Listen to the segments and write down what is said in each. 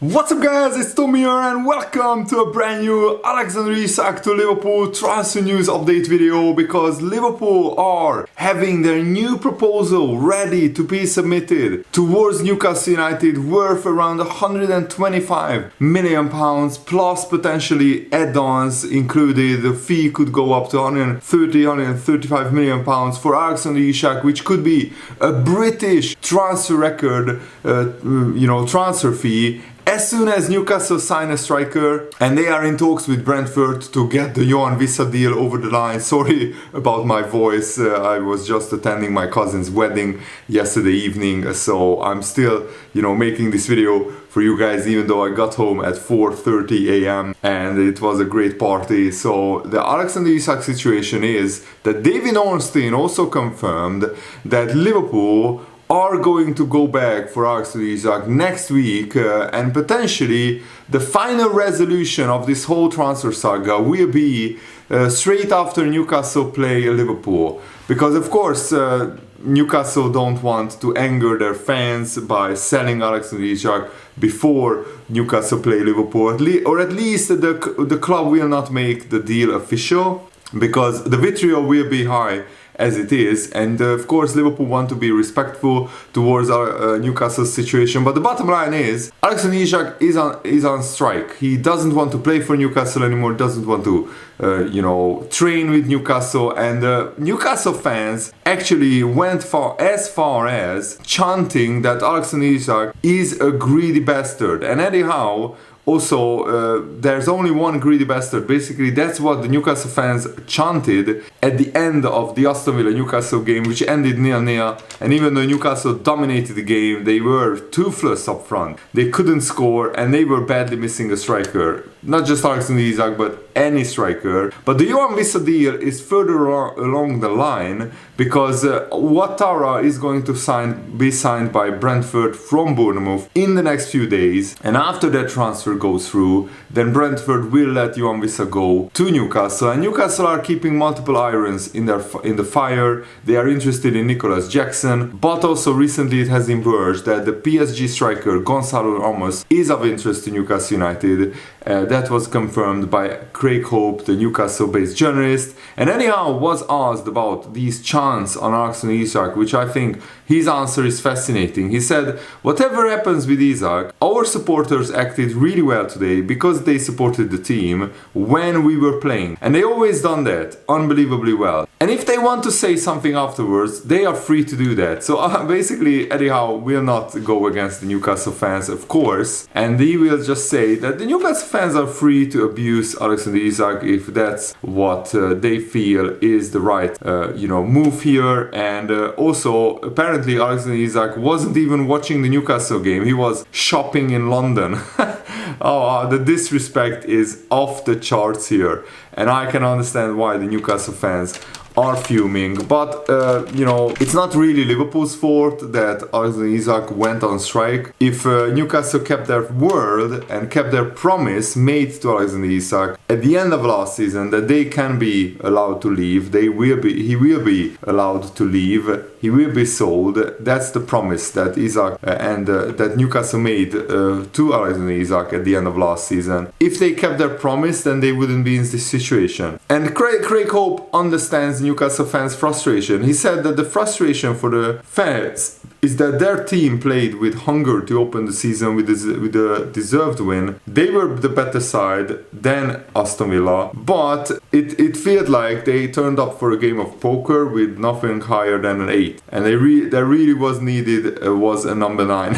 What's up guys, it's Tom here and welcome to a brand new Alexander Isak to Liverpool transfer news update video, because Liverpool are having their new proposal ready to be submitted towards Newcastle United, worth around £125 million plus potentially add-ons included. The fee could go up to £135 million for Alexander Isak, which could be a British transfer record, transfer fee. As soon as Newcastle sign a striker, and they are in talks with Brentford to get the Johan Wissa deal over the line. Sorry about my voice, I was just attending my cousin's wedding yesterday evening, so I'm still, making this video for you guys, even though I got home at 4:30 a.m. and it was a great party. So the Alexander Isak situation is that David Ornstein also confirmed that Liverpool are going to go back for Alexander Isak next week, and potentially the final resolution of this whole transfer saga will be straight after Newcastle play Liverpool, because of course Newcastle don't want to anger their fans by selling Alexander Isak before Newcastle play Liverpool, or at least the club will not make the deal official, because the vitriol will be high as it is, and of course Liverpool want to be respectful towards our Newcastle situation. But the bottom line is Alexander Isak is on strike. He doesn't want to play for Newcastle anymore, doesn't want to train with Newcastle, and Newcastle fans actually went as far as chanting that Alexander Isak is a greedy bastard. And anyhow, also, there's only one greedy bastard. Basically, that's what the Newcastle fans chanted at the end of the Aston Villa-Newcastle game, which ended 0-0. And even though Newcastle dominated the game, they were toothless up front. They couldn't score, and they were badly missing a striker. Not just Alexander Isak, but any striker. But the Johan Wissa deal is further along the line, because Ouattara is going to be signed by Brentford from Bournemouth in the next few days. And after that transfer goes through, then Brentford will let Johan Wissa go to Newcastle. And Newcastle are keeping multiple irons in the fire. They are interested in Nicolas Jackson, but also recently it has emerged that the PSG striker Gonçalo Ramos is of interest to Newcastle United. That was confirmed by Craig Hope, the Newcastle-based journalist. And anyhow, was asked about these chants on Alexander Isak, which I think his answer is fascinating. He said, "Whatever happens with Isak, our supporters acted really well today because they supported the team when we were playing. And they always done that unbelievably well. And if they want to say something afterwards, they are free to do that." So basically, anyhow, will not go against the Newcastle fans, of course. And he will just say that the Newcastle fans are free to abuse Alexander Isak if that's what they feel is the right move here. And also, apparently Alexander Isak wasn't even watching the Newcastle game. He was shopping in London. The disrespect is off the charts here, and I can understand why the Newcastle fans are fuming. But it's not really Liverpool's fault that Alexander Isak went on strike. If Newcastle kept their word and kept their promise made to Alexander Isak at the end of last season that they can be allowed to leave, he will be allowed to leave, he will be sold. That's the promise that Isak that Newcastle made to Alexander Isak at the end of last season. If they kept their promise, then they wouldn't be in this situation. And Craig Hope understands Newcastle fans' frustration. He said that the frustration for the fans is that their team played with hunger to open the season with a deserved win. They were the better side than Aston Villa, but it felt like they turned up for a game of poker with nothing higher than an 8. And there really was needed was a number 9.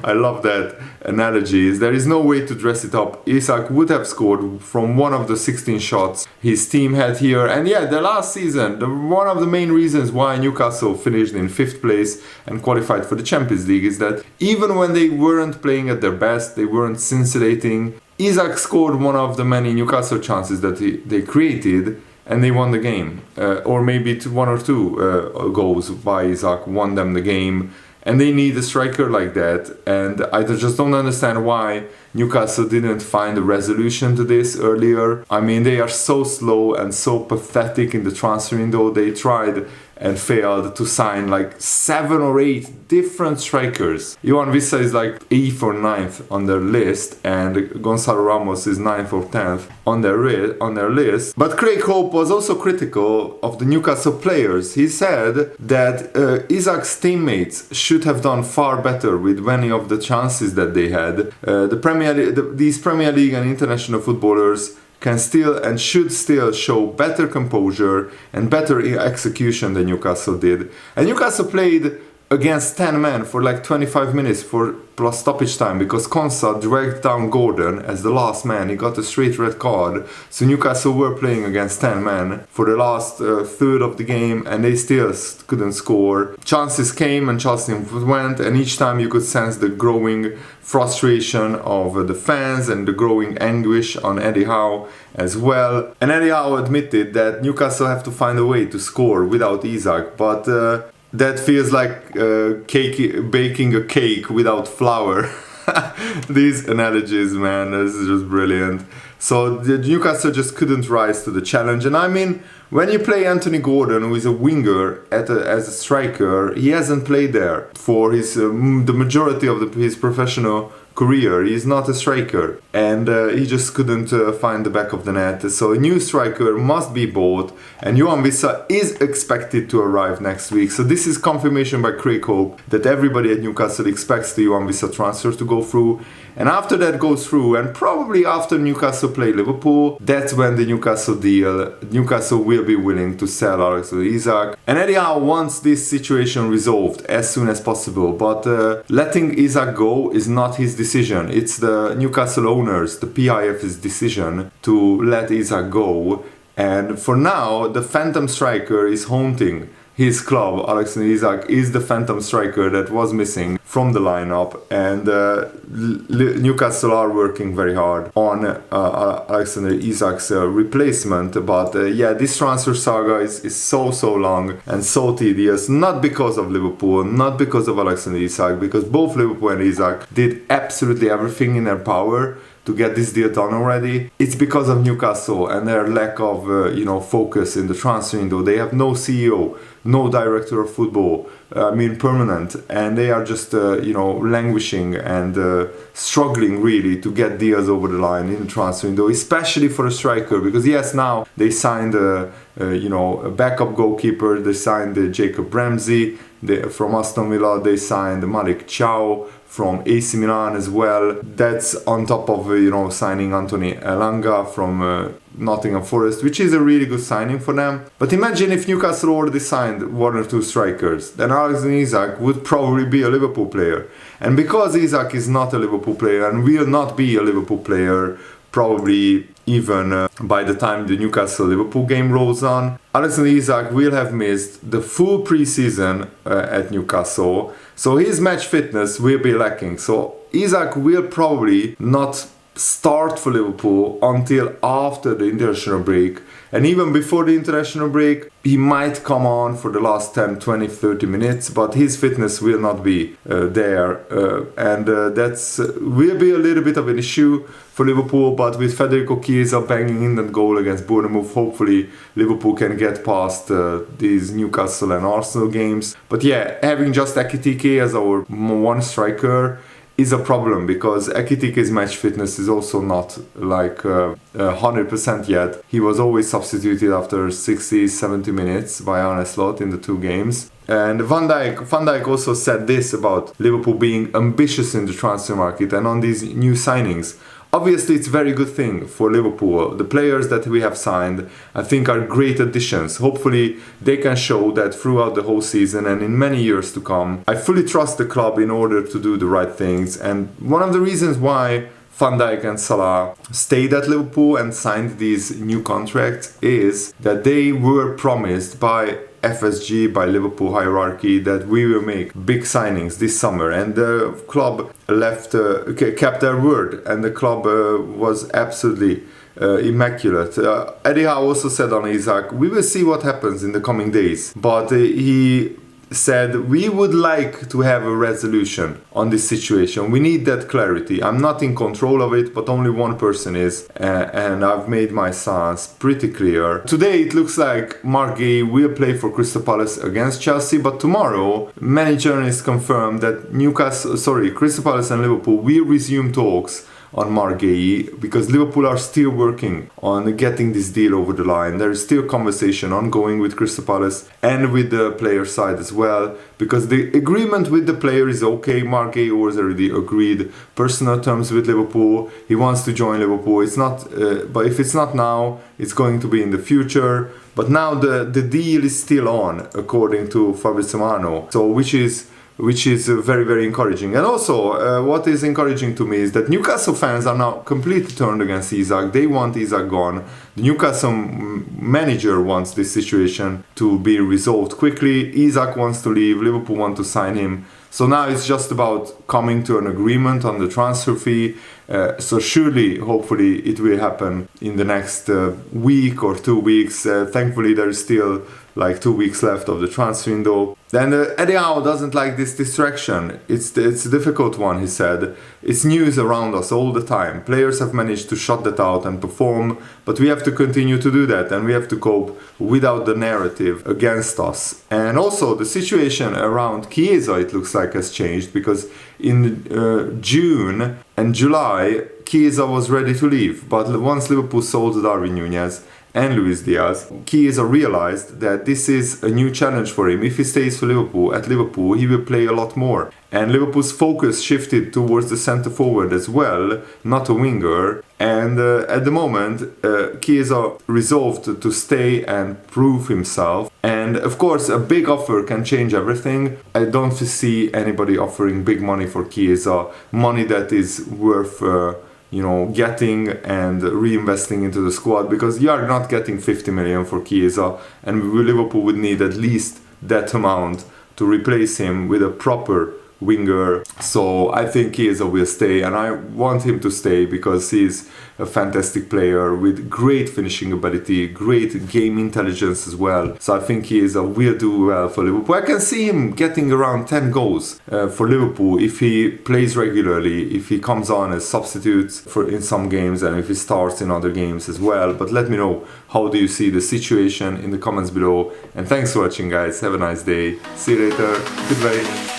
I love that analogy. There is no way to dress it up. Isak would have scored from one of the 16 shots his team had here. And yeah, the last season, one of the main reasons why Newcastle finished in 5th place and qualified for the Champions League is that even when they weren't playing at their best, they weren't scintillating, Isak scored one of the many Newcastle chances that they created, and they won the game. Or maybe one or two goals by Isak won them the game. And they need a striker like that. And I just don't understand why Newcastle didn't find a resolution to this earlier. I mean, they are so slow and so pathetic in the transfer window. They tried and failed to sign like 7 or 8 different strikers. Johan Wissa is like 8th or 9th on their list, and Gonzalo Ramos is 9th or 10th on their list. But Craig Hope was also critical of the Newcastle players. He said that Isak's teammates should have done far better with many of the chances that they had. These Premier League and international footballers can still and should still show better composure and better execution than Newcastle did. And Newcastle played against 10 men for like 25 minutes for plus stoppage time, because Konsa dragged down Gordon as the last man. He got a straight red card. So Newcastle were playing against 10 men for the last third of the game, and they still couldn't score. Chances came and chances went, and each time you could sense the growing frustration of the fans and the growing anguish on Eddie Howe as well. And Eddie Howe admitted that Newcastle have to find a way to score without Isak, but that feels like baking a cake without flour. These analogies, man, this is just brilliant. So the Newcastle just couldn't rise to the challenge. And I mean, when you play Anthony Gordon, who is a winger as a striker, he hasn't played there for his the majority of his professional career. He's not a striker, and he just couldn't find the back of the net. So a new striker must be bought, and Johan Wissa is expected to arrive next week. So this is confirmation by Craig Hope that everybody at Newcastle expects the Johan Wissa transfer to go through. And after that goes through, and probably after Newcastle play Liverpool, that's when the Newcastle will be willing to sell Alexander Isak. And Eddie Howe wants this situation resolved as soon as possible, but letting Isak go is not his decision. It's the Newcastle owners, the PIF's decision to let Isak go. And for now, the phantom striker is haunting his club. Alexander Isak is the phantom striker that was missing from the lineup, and Newcastle are working very hard on Alexander Isak's replacement. But yeah, this transfer saga is so long and so tedious, not because of Liverpool, not because of Alexander Isak, because both Liverpool and Isak did absolutely everything in their power to get this deal done already. It's because of Newcastle and their lack of focus in the transfer window. They have no CEO, no director of football, permanent, and they are just languishing and struggling really to get deals over the line in the transfer window, especially for a striker, because yes, now they signed a backup goalkeeper. They signed Jacob Ramsey from Aston Villa. They signed Malik Chow from AC Milan as well. That's on top of signing Anthony Elanga from Nottingham Forest, which is a really good signing for them. But imagine if Newcastle already signed 1 or 2 strikers, then Alexander Isak would probably be a Liverpool player. And because Isak is not a Liverpool player and will not be a Liverpool player probably even by the time the Newcastle-Liverpool game rolls on, Alexander Isak will have missed the full pre-season at Newcastle, so his match fitness will be lacking. So Isak will probably not start for Liverpool until after the international break, and even before the international break he might come on for the last 10, 20, 30 minutes, but his fitness will not be there, and that's will be a little bit of an issue for Liverpool. But with Federico Chiesa banging in that goal against Bournemouth, hopefully Liverpool can get past these Newcastle and Arsenal games. But yeah, having just Ekitike as our one striker is a problem, because Ekitike's match fitness is also not like 100% yet. He was always substituted after 60, 70 minutes by Arne Slot in the 2 games. And Van Dijk also said this about Liverpool being ambitious in the transfer market and on these new signings. Obviously, it's a very good thing for Liverpool. The players that we have signed, I think, are great additions. Hopefully, they can show that throughout the whole season and in many years to come. I fully trust the club in order to do the right things. And one of the reasons why Van Dijk and Salah stayed at Liverpool and signed these new contracts is that they were promised by FSG, by Liverpool hierarchy, that we will make big signings this summer, and the club kept their word, and the club was absolutely immaculate. Eddie Howe also said on Isak, we will see what happens in the coming days, but he said, we would like to have a resolution on this situation. We need that clarity. I'm not in control of it, but only one person is, and I've made my stance pretty clear. Today it looks like Marc Guéhi will play for Crystal Palace against Chelsea, but tomorrow many journalists confirmed that Crystal Palace and Liverpool will resume talks on Marc Guéhi, because Liverpool are still working on getting this deal over the line. There is still conversation ongoing with Crystal Palace and with the player side as well, because the agreement with the player is okay. Marc Guéhi was already agreed personal terms with Liverpool. He wants to join Liverpool. It's not, but if it's not now, it's going to be in the future. But now the deal is still on, according to Fabrizio Romano. So which is very, very encouraging. And also, what is encouraging to me is that Newcastle fans are now completely turned against Isak. They want Isak gone. The Newcastle manager wants this situation to be resolved quickly. Isak wants to leave. Liverpool want to sign him. So now it's just about coming to an agreement on the transfer fee. So surely, hopefully, it will happen in the next week or 2 weeks. Thankfully, there is still like 2 weeks left of the transfer window. Then Eddie Howe doesn't like this distraction. It's a difficult one, he said. It's news around us all the time. Players have managed to shut that out and perform, but we have to continue to do that, and we have to cope without the narrative against us. And also the situation around Chiesa, it looks like, has changed, because in June and July, Chiesa was ready to leave. But once Liverpool sold Darwin Núñez and Luis Diaz, Chiesa realized that this is a new challenge for him. If he stays for Liverpool, at Liverpool, he will play a lot more. And Liverpool's focus shifted towards the centre forward as well, not a winger. And at the moment, Chiesa resolved to stay and prove himself. And of course, a big offer can change everything. I don't see anybody offering big money for Chiesa, money that is worth getting and reinvesting into the squad, because you are not getting 50 million for Chiesa, and Liverpool would need at least that amount to replace him with a proper winger. So I think Chiesa will stay, and I want him to stay because he's a fantastic player with great finishing ability, great game intelligence as well. So I think Chiesa will do well for Liverpool. I can see him getting around 10 goals for Liverpool if he plays regularly, if he comes on as substitutes in some games, and if he starts in other games as well. But let me know, how do you see the situation in the comments below. And thanks for watching, guys. Have a nice day. See you later. Goodbye.